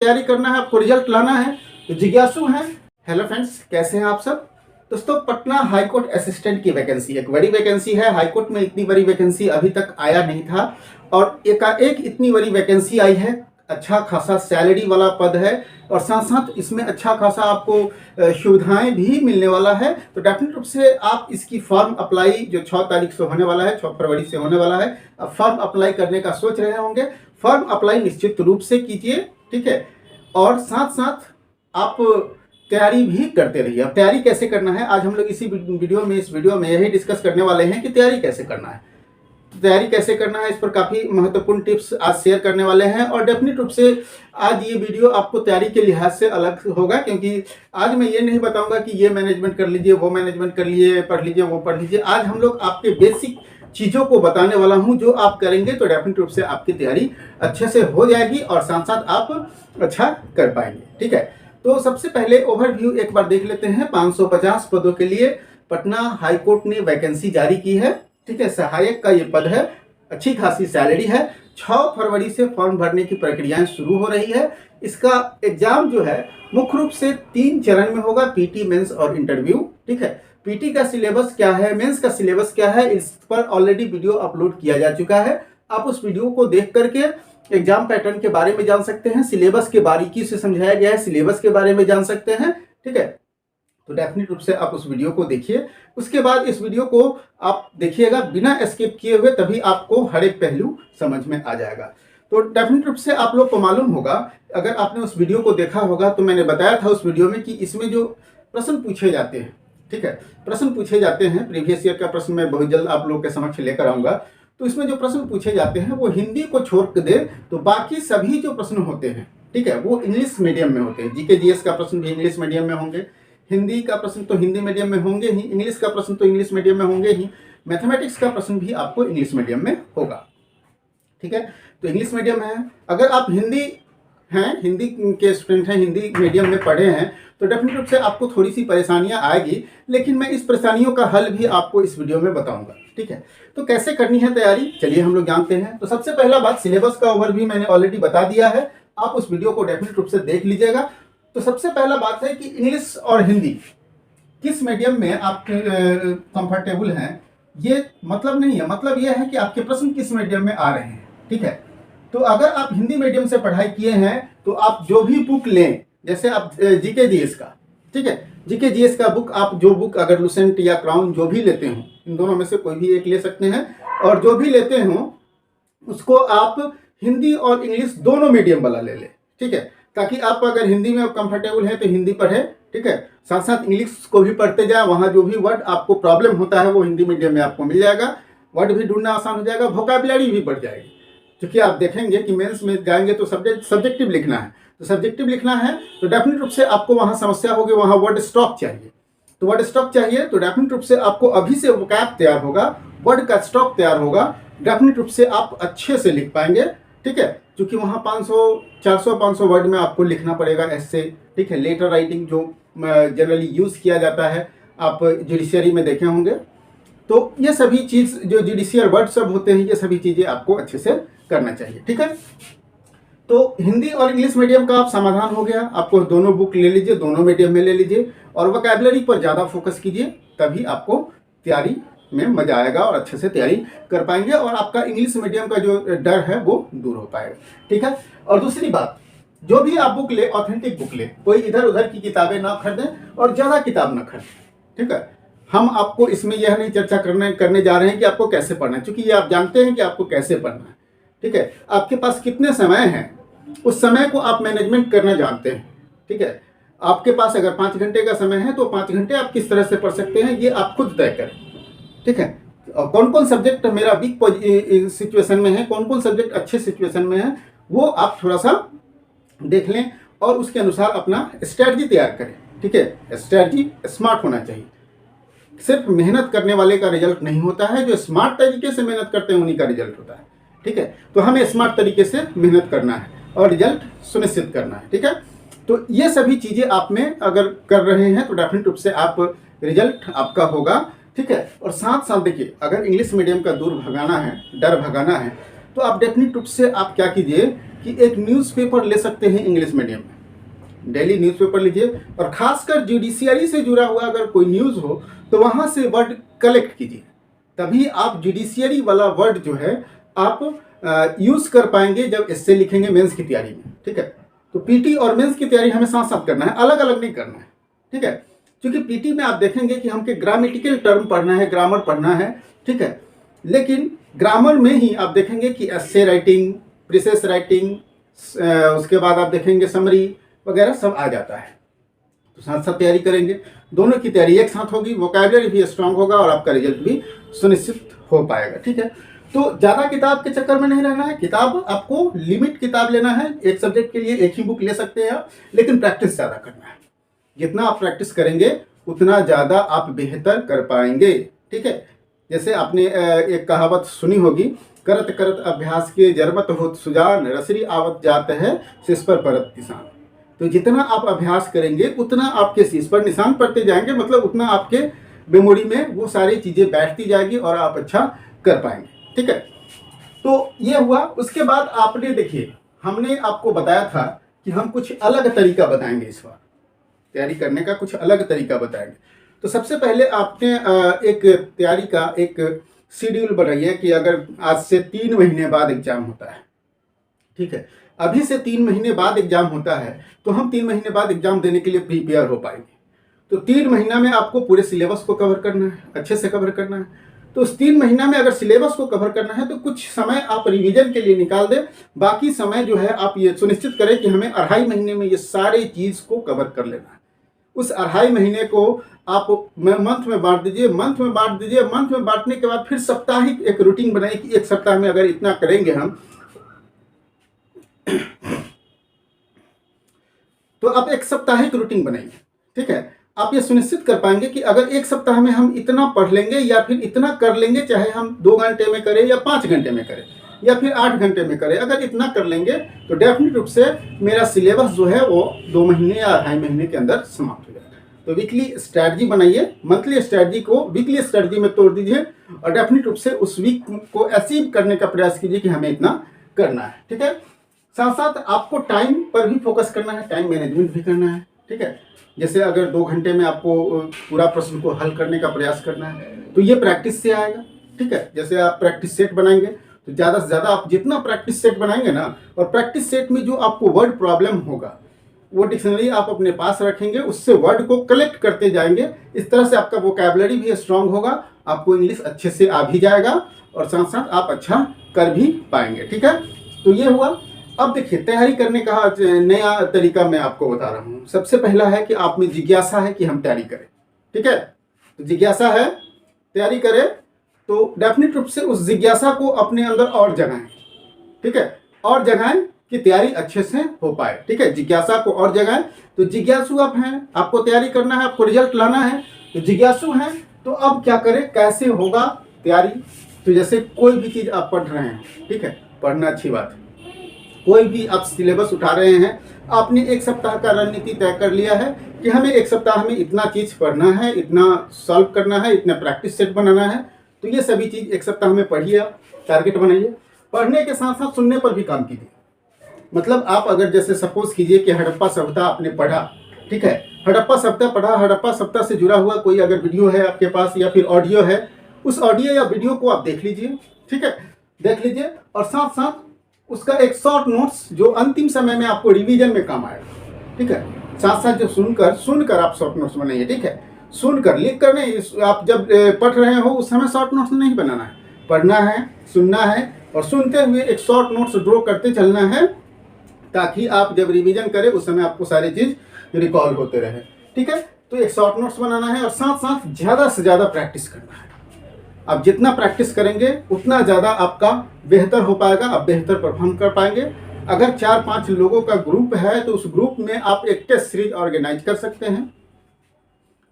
तैयारी करना है, आपको रिजल्ट लाना है, तो जिज्ञासु हैं। हेलो फ्रेंड्स, कैसे हैं आप सब। दोस्तों, पटना हाईकोर्ट असिस्टेंट की वैकेंसी एक बड़ी वैकेंसी है। हाईकोर्ट में इतनी बड़ी वैकेंसी अभी तक आया नहीं था और एकाएक इतनी बड़ी वैकेंसी आई है। अच्छा खासा सैलरी वाला पद है और साथ साथ इसमें अच्छा खासा आपको सुविधाएं भी मिलने वाला है। तो डेफिनेट रूप से आप इसकी फॉर्म अप्लाई जो 6 तारीख से होने वाला है, 6 फरवरी से होने वाला है, अब फॉर्म अप्लाई करने का सोच रहे होंगे। फॉर्म अप्लाई निश्चित रूप से कीजिए, ठीक है। और साथ साथ आप तैयारी भी करते रहिए। अब तैयारी कैसे करना है, आज हम लोग इस वीडियो में यही डिस्कस करने वाले हैं कि तैयारी कैसे करना है। तैयारी कैसे करना है, इस पर काफ़ी महत्वपूर्ण टिप्स आज शेयर करने वाले हैं। और डेफिनेट रूप से आज ये वीडियो आपको तैयारी के लिहाज से अलग होगा, क्योंकि आज मैं ये नहीं बताऊंगा कि ये मैनेजमेंट कर लीजिए, वो मैनेजमेंट कर लीजिए, पढ़ लीजिए, वो पढ़ लीजिए। आज हम लोग आपके बेसिक चीज़ों को बताने वाला हूँ, जो आप करेंगे तो डेफिनेट रूप से आपकी तैयारी अच्छे से हो जाएगी और साथ साथ आप अच्छा कर पाएंगे, ठीक है। तो सबसे पहले ओवरव्यू एक बार देख लेते हैं। 550 पदों के लिए पटना हाईकोर्ट ने वैकेंसी जारी की है, ठीक है। सहायक का ये पद है, अच्छी खासी सैलरी है। 6 फरवरी से फॉर्म भरने की प्रक्रियाएं शुरू हो रही है। इसका एग्जाम जो है मुख्य रूप से 3 चरण में होगा, पीटी, मेंस और इंटरव्यू, ठीक है। पीटी का सिलेबस क्या है, मेंस का सिलेबस क्या है, इस पर ऑलरेडी वीडियो अपलोड किया जा चुका है। आप उस वीडियो को देख करके एग्जाम पैटर्न के बारे में जान सकते हैं, सिलेबस के बारीकी से समझाया गया है, सिलेबस के बारे में जान सकते हैं, ठीक है। तो डेफिनेट रूप से आप उस वीडियो को देखिए। उसके बाद इस वीडियो को आप देखिएगा बिना स्किप किए हुए, तभी आपको हर एक पहलू समझ में आ जाएगा। तो डेफिनेट रूप से आप लोग को मालूम होगा, अगर आपने उस वीडियो को देखा होगा तो मैंने बताया था उस वीडियो में कि इसमें जो प्रश्न पूछे जाते हैं, ठीक है, प्रश्न पूछे जाते हैं, प्रीवियस ईयर का प्रश्न मैं बहुत जल्द आप लोग के समक्ष लेकर आऊँगा। तो इसमें जो प्रश्न पूछे जाते हैं वो हिंदी को छोड़ दे तो बाकी सभी जो प्रश्न होते हैं, ठीक है, वो इंग्लिश मीडियम में होते हैं। जीके जीएस का प्रश्न भी इंग्लिश मीडियम में होंगे, हिंदी का प्रश्न तो हिंदी मीडियम में होंगे ही, इंग्लिश का प्रश्न तो इंग्लिश मीडियम में होंगे ही, मैथमेटिक्स का प्रश्न भी आपको इंग्लिश मीडियम में होगा, ठीक है। तो इंग्लिश मीडियम है। अगर आप हिंदी हिंदी के स्टूडेंट हैं, हिंदी मीडियम में पढ़े हैं, तो डेफिनेट रूप से आपको थोड़ी सी परेशानियां आएगी, लेकिन मैं इस परेशानियों का हल भी आपको इस वीडियो में बताऊंगा, ठीक है। तो कैसे करनी है तैयारी, चलिए हम लोग जानते हैं। तो सबसे पहला बात, सिलेबस का ओवरव्यू मैंने ऑलरेडी बता दिया है, आप उस वीडियो को डेफिनेट रूप से देख लीजिएगा। तो सबसे पहला बात है कि इंग्लिश और हिंदी किस मीडियम में आप कंफर्टेबल हैं, ये मतलब नहीं है। मतलब ये है कि आपके प्रश्न किस मीडियम में आ रहे हैं, ठीक है। तो अगर आप हिंदी मीडियम से पढ़ाई किए हैं तो आप जो भी बुक लें, जैसे आप जीके जीएस का, ठीक है, जीके जीएस का बुक, आप जो बुक अगर लुसेंट या क्राउन जो भी लेते हो, इन दोनों में से कोई भी एक ले सकते हैं, और जो भी लेते हो उसको आप हिंदी और इंग्लिश दोनों मीडियम वाला ले लें, ठीक है। ताकि आप अगर हिंदी में कंफर्टेबल है तो हिंदी पढ़े, ठीक है, साथ साथ इंग्लिश को भी पढ़ते जाए। वहाँ जो भी वर्ड आपको प्रॉब्लम होता है वो हिंदी मीडियम में आपको मिल जाएगा, वर्ड भी ढूंढना आसान हो जाएगा, वोकैबुलरी भी बढ़ जाएगी। क्योंकि आप देखेंगे कि मेंस में जाएंगे तो सब्जेक्टिव लिखना है, तो सब्जेक्टिव लिखना है तो डेफिनेट रूप से आपको वहाँ समस्या होगी, वहाँ वर्ड स्टॉक चाहिए। तो वर्ड स्टॉक चाहिए तो डेफिनेट रूप से आपको अभी से वोकैब तैयार होगा, वर्ड का स्टॉक तैयार होगा, डेफिनेट रूप से आप अच्छे से लिख पाएंगे, ठीक है। क्योंकि वहाँ 400-500 वर्ड में आपको लिखना पड़ेगा ऐसे, ठीक है। लेटर राइटिंग जो जनरली यूज़ किया जाता है, आप जुडिशियरी में देखे होंगे। तो ये सभी चीज़ जो जुडिशियल वर्ड सब होते हैं, ये सभी चीज़ें आपको अच्छे से करना चाहिए, ठीक है। तो हिंदी और इंग्लिश मीडियम का आप समाधान हो गया। आपको दोनों बुक ले लीजिए, दोनों मीडियम में ले लीजिए और वोकैबुलरी पर ज़्यादा फोकस कीजिए, तभी आपको तैयारी में मजा आएगा और अच्छे से तैयारी कर पाएंगे और आपका इंग्लिश मीडियम का जो डर है वो दूर हो पाएगा, ठीक है। और दूसरी बात, जो भी आप बुक ले, ऑथेंटिक बुक ले, कोई इधर उधर की किताबें ना खरीदें और ज़्यादा किताब ना खरीदें, ठीक है। हम आपको इसमें यह नहीं चर्चा करने जा रहे हैं कि आपको कैसे पढ़ना है, क्योंकि ये आप जानते हैं कि आपको कैसे पढ़ना है, ठीक है। आपके पास कितने समय है, उस समय को आप मैनेजमेंट करना जानते हैं, ठीक है। आपके पास अगर 5 घंटे का समय है तो 5 घंटे आप किस तरह से पढ़ सकते हैं, ये आप खुद तय करें, ठीक है। और कौन कौन सब्जेक्ट मेरा वीक सिचुएशन में है, कौन कौन सब्जेक्ट अच्छे सिचुएशन में है, वो आप थोड़ा सा देख लें और उसके अनुसार अपना स्ट्रैटेजी तैयार करें, ठीक है। स्ट्रैटेजी स्मार्ट होना चाहिए। सिर्फ मेहनत करने वाले का रिजल्ट नहीं होता है, जो स्मार्ट तरीके से मेहनत करते हैं उन्हीं का रिजल्ट होता है, ठीक है। तो हमें स्मार्ट तरीके से मेहनत करना है और रिजल्ट सुनिश्चित करना है, ठीक है। तो ये सभी चीज़ें आप में अगर कर रहे हैं तो डेफिनेट रूप से आप रिजल्ट आपका होगा, ठीक है। और साथ साथ देखिए, अगर इंग्लिश मीडियम का दूर भगाना है, डर भगाना है, तो आप डेफिनेट रूप से आप क्या कीजिए कि एक न्यूज़पेपर ले सकते हैं इंग्लिश मीडियम में। डेली न्यूज़पेपर लीजिए और खासकर जुडिशियरी से जुड़ा हुआ अगर कोई न्यूज़ हो तो वहाँ से वर्ड कलेक्ट कीजिए, तभी आप जुडिशियरी वाला वर्ड जो है आप यूज़ कर पाएंगे जब एस्से लिखेंगे मेंस की तैयारी में। ठीक है, तो पीटी और मेंस की तैयारी हमें साथ साथ करना है, अलग अलग नहीं करना है। ठीक है, क्योंकि पीटी में आप देखेंगे कि हमके ग्रामेटिकल टर्म पढ़ना है, ग्रामर पढ़ना है। ठीक है, लेकिन ग्रामर में ही आप देखेंगे कि एस्से राइटिंग, प्रीसेस राइटिंग, उसके बाद आप देखेंगे समरी वगैरह सब आ जाता है। तो साथ साथ तैयारी करेंगे, दोनों की तैयारी एक साथ होगी, वोकैबुलरी भी स्ट्रांग होगा और आपका रिजल्ट भी सुनिश्चित हो पाएगा। ठीक है, तो ज़्यादा किताब के चक्कर में नहीं रहना है, किताब आपको लिमिट किताब लेना है। एक सब्जेक्ट के लिए एक ही बुक ले सकते हैं आप, लेकिन प्रैक्टिस ज़्यादा करना है। जितना आप प्रैक्टिस करेंगे उतना ज़्यादा आप बेहतर कर पाएंगे। ठीक है, जैसे आपने एक कहावत सुनी होगी, करत करत अभ्यास के जरबत होत सुजान, रसरी आवत जात है शीश पर परत निशान। तो जितना आप अभ्यास करेंगे उतना आपके शीश पर निशान पड़ते जाएंगे, मतलब उतना आपके मेमोरी में वो सारी चीज़ें बैठती जाएगी और आप अच्छा कर पाएंगे। ठीक है, तो ये हुआ। उसके बाद आपने देखिए, हमने आपको बताया था कि हम कुछ अलग तरीका बताएंगे, इस बार तैयारी करने का कुछ अलग तरीका बताएंगे। तो सबसे पहले आपने एक तैयारी का एक शेड्यूल बनाइए कि अगर आज से 3 महीने बाद एग्जाम होता है। ठीक है, अभी से 3 महीने बाद एग्जाम होता है तो हम 3 महीने बाद एग्जाम देने के लिए प्रिपेयर हो पाएंगे। तो 3 महीना में आपको पूरे सिलेबस को कवर करना है, अच्छे से कवर करना है। तो उस 3 महीना में अगर सिलेबस को कवर करना है तो कुछ समय आप रिवीजन के लिए निकाल दें, बाकी समय जो है आप ये सुनिश्चित करें कि हमें 2.5 महीने में ये सारी चीज़ को कवर कर लेना है। उस 2.5 महीने को आप मंथ में बांट दीजिए, मंथ में बांट दीजिए। मंथ में बांटने के बाद फिर साप्ताहिक एक रूटीन बनाइए कि एक सप्ताह में अगर इतना करेंगे हम, तो आप एक साप्ताहिक रूटीन बनाइए। ठीक है, आप ये सुनिश्चित कर पाएंगे कि अगर एक सप्ताह में हम इतना पढ़ लेंगे या फिर इतना कर लेंगे, चाहे हम 2 घंटे में करें या 5 घंटे में करें या फिर 8 घंटे में करें, अगर इतना कर लेंगे तो डेफिनेट रूप से मेरा सिलेबस जो है वो 2 महीने या 2.5 महीने के अंदर समाप्त हो जाएगा। तो वीकली स्ट्रैटेजी बनाइए, मंथली स्ट्रैटेजी को वीकली स्ट्रैटेजी में तोड़ दीजिए और डेफिनेट रूप से उस वीक को अचीव करने का प्रयास कीजिए कि हमें इतना करना है। ठीक है, साथ साथ आपको टाइम पर भी फोकस करना है, टाइम मैनेजमेंट भी करना है। ठीक है, जैसे अगर 2 घंटे में आपको पूरा प्रश्न को हल करने का प्रयास करना है तो ये प्रैक्टिस से आएगा। ठीक है, जैसे आप प्रैक्टिस सेट बनाएंगे तो ज़्यादा से ज़्यादा आप जितना प्रैक्टिस सेट बनाएंगे ना, और प्रैक्टिस सेट में जो आपको वर्ड प्रॉब्लम होगा वो डिक्शनरी आप अपने पास रखेंगे, उससे वर्ड को कलेक्ट करते जाएंगे। इस तरह से आपका वोकैबुलरी भी स्ट्रांग होगा, आपको इंग्लिश अच्छे से आ भी जाएगा और साथ साथ आप अच्छा कर भी पाएंगे। ठीक है, तो ये हुआ। अब देखिए, तैयारी करने का नया तरीका मैं आपको बता रहा हूँ। सबसे पहला है कि आप में जिज्ञासा है कि हम तैयारी करें। ठीक है, तो जिज्ञासा है, तैयारी करें, तो डेफिनेट रूप से उस जिज्ञासा को अपने अंदर और जगाएं। ठीक है, और जगाएं कि तैयारी अच्छे से हो पाए। ठीक है, जिज्ञासा को और जगाएं। तो जिज्ञासु आप हैं, आपको तैयारी करना है, आपको रिजल्ट लाना है, तो जिज्ञासु हैं, तो अब क्या करें, कैसे होगा तैयारी। तो जैसे कोई भी चीज़ आप पढ़ रहे हैं, ठीक है, पढ़ना अच्छी बात है, कोई भी आप सिलेबस उठा रहे हैं, आपने एक सप्ताह का रणनीति तय कर लिया है कि हमें एक सप्ताह में इतना चीज़ पढ़ना है, इतना सॉल्व करना है, इतना प्रैक्टिस सेट बनाना है। तो ये सभी चीज़ एक सप्ताह में पढ़िए, आप टारगेट बनाइए। पढ़ने के साथ साथ सुनने पर भी काम कीजिए। मतलब आप अगर जैसे सपोज कीजिए कि हड़प्पा सभ्यता आपने पढ़ा, ठीक है, हड़प्पा सभ्यता पढ़ा, हड़प्पा सभ्यता से जुड़ा हुआ कोई अगर वीडियो है आपके पास या फिर ऑडियो है, उस ऑडियो या वीडियो को आप देख लीजिए। ठीक है, देख लीजिए और साथ साथ उसका एक शॉर्ट नोट्स जो अंतिम समय में आपको रिवीजन में काम आएगा। ठीक है, साथ साथ जो सुनकर आप शॉर्ट नोट्स बनाइए। ठीक है, सुनकर, लिख कर नहीं, आप जब पढ़ रहे हो उस समय शॉर्ट नोट्स नहीं बनाना है, पढ़ना है, सुनना है और सुनते हुए एक शॉर्ट नोट्स ड्रॉ करते चलना है, ताकि आप जब रिवीजन करें उस समय आपको सारी चीज़ रिकॉल होते रहे। ठीक है, तो एक शॉर्ट नोट्स बनाना है और साथ साथ ज़्यादा से ज़्यादा प्रैक्टिस करना है। आप जितना प्रैक्टिस करेंगे उतना ज़्यादा आपका बेहतर हो पाएगा, आप बेहतर परफॉर्म कर पाएंगे। अगर 4-5 लोगों का ग्रुप है तो उस ग्रुप में आप एक टेस्ट सीरीज ऑर्गेनाइज कर सकते हैं।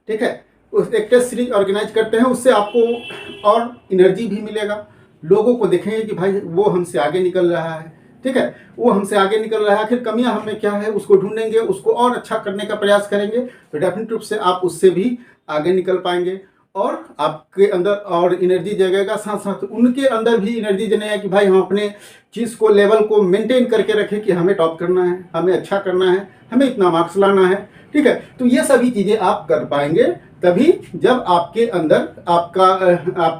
ठीक है, उस एक टेस्ट सीरीज ऑर्गेनाइज करते हैं, उससे आपको और एनर्जी भी मिलेगा। लोगों को देखेंगे कि भाई वो हमसे आगे निकल रहा है। ठीक है, वो हमसे आगे निकल रहा है, आखिर कमियां हमें क्या है उसको ढूंढेंगे, उसको और अच्छा करने का प्रयास करेंगे, तो डेफिनेट रूप से आप उससे भी आगे निकल पाएंगे। और आपके अंदर और एनर्जी जगेगा, साथ साथ उनके अंदर भी एनर्जी जनेगा कि भाई हम अपने चीज़ को लेवल को मेंटेन करके रखें कि हमें टॉप करना है, हमें अच्छा करना है, हमें इतना मार्क्स लाना है। ठीक है, तो ये सभी चीज़ें आप कर पाएंगे तभी जब आपके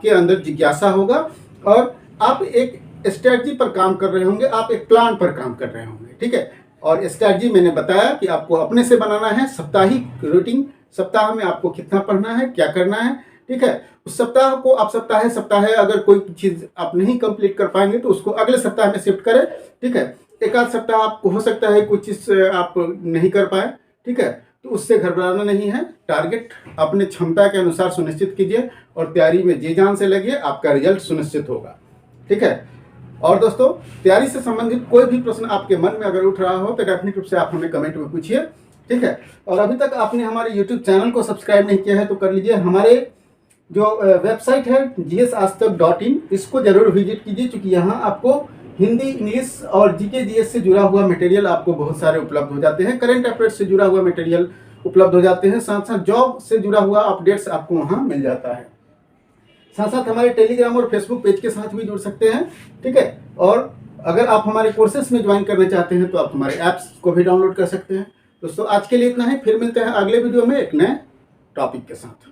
अंदर जिज्ञासा होगा और आप एक स्ट्रेटजी पर काम कर रहे होंगे, आप एक प्लान पर काम कर रहे होंगे। ठीक है, और स्ट्रेटजी मैंने बताया कि आपको अपने से बनाना है, साप्ताहिक रूटीन, सप्ताह में आपको कितना पढ़ना है, क्या करना है। ठीक है, उस सप्ताह को आप सप्ताह अगर कोई चीज़ आप नहीं कंप्लीट कर पाएंगे तो उसको अगले सप्ताह में शिफ्ट करें। ठीक है, एक आध सप्ताह आपको हो सकता है कुछ चीज़ आप नहीं कर पाए। ठीक है, तो उससे घबराना नहीं है, टारगेट अपने क्षमता के अनुसार सुनिश्चित कीजिए और तैयारी में जी जान से लगिए, आपका रिजल्ट सुनिश्चित होगा। ठीक है, और दोस्तों तैयारी से संबंधित कोई भी प्रश्न आपके मन में अगर उठ रहा हो तो डेफिनेट रूप से आप हमें कमेंट में पूछिए। ठीक है, और अभी तक आपने हमारे यूट्यूब चैनल को सब्सक्राइब नहीं किया है तो कर लीजिए। हमारे जो वेबसाइट है GSAajtak.in, इसको जरूर विजिट कीजिए, क्योंकि यहाँ आपको हिंदी, इंग्लिश और जीके जीएस से जुड़ा हुआ मटेरियल आपको बहुत सारे उपलब्ध हो जाते हैं। करंट अफेयर्स से जुड़ा हुआ मटेरियल उपलब्ध हो जाते हैं, साथ साथ जॉब से जुड़ा हुआ अपडेट्स आपको वहाँ मिल जाता है। साथ साथ हमारे टेलीग्राम और फेसबुक पेज के साथ भी जुड़ सकते हैं। ठीक है, और अगर आप हमारे कोर्सेस में ज्वाइन करना चाहते हैं तो आप हमारे ऐप्स को भी डाउनलोड कर सकते हैं। दोस्तों आज के लिए इतना ही, फिर मिलते हैं अगले वीडियो में एक नए टॉपिक के साथ।